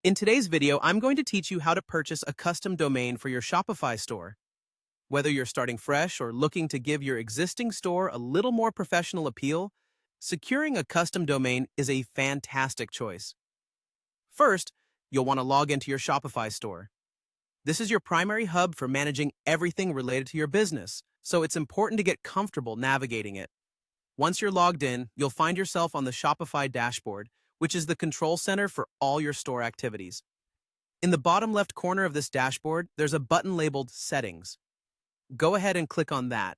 In today's video, I'm going to teach you how to purchase a custom domain for your Shopify store. Whether you're starting fresh or looking to give your existing store a little more professional appeal, securing a custom domain is a fantastic choice. First, you'll want to log into your Shopify store. This is your primary hub for managing everything related to your business, so it's important to get comfortable navigating it. Once you're logged in, you'll find yourself on the Shopify dashboard, which is the control center for all your store activities. In the bottom left corner of this dashboard, there's a button labeled Settings. Go ahead and click on that.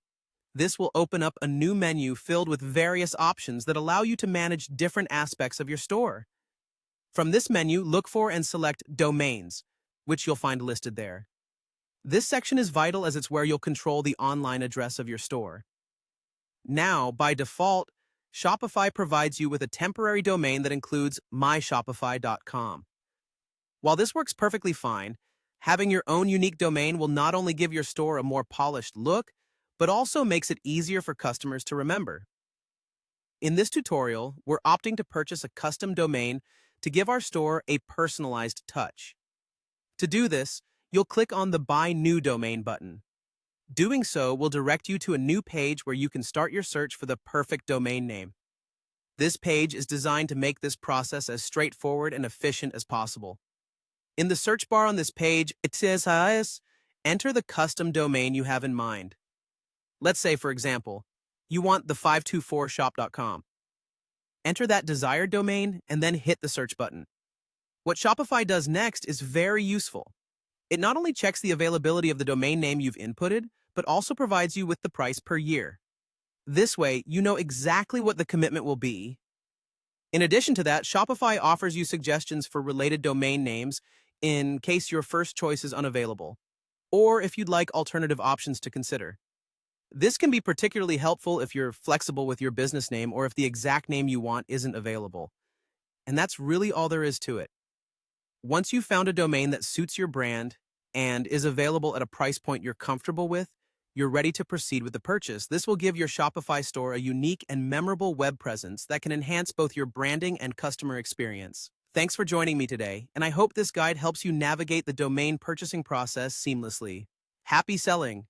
This will open up a new menu filled with various options that allow you to manage different aspects of your store. From this menu, look for and select Domains, which you'll find listed there. This section is vital as it's where you'll control the online address of your store. Now, by default, Shopify provides you with a temporary domain that includes myshopify.com. While this works perfectly fine, having your own unique domain will not only give your store a more polished look, but also makes it easier for customers to remember. In this tutorial, we're opting to purchase a custom domain to give our store a personalized touch. To do this, you'll click on the Buy New Domain button. Doing so will direct you to a new page where you can start your search for the perfect domain name. This page is designed to make this process as straightforward and efficient as possible. In the search bar on this page, it says, enter the custom domain you have in mind. Let's say, for example, you want the 524shop.com. Enter that desired domain and then hit the search button. What Shopify does next is very useful. It not only checks the availability of the domain name you've inputted, but also provides you with the price per year. This way, you know exactly what the commitment will be. In addition to that, Shopify offers you suggestions for related domain names in case your first choice is unavailable, or if you'd like alternative options to consider. This can be particularly helpful if you're flexible with your business name or if the exact name you want isn't available. And that's really all there is to it. Once you've found a domain that suits your brand and is available at a price point you're comfortable with, you're ready to proceed with the purchase. This will give your Shopify store a unique and memorable web presence that can enhance both your branding and customer experience. Thanks for joining me today, and I hope this guide helps you navigate the domain purchasing process seamlessly. Happy selling!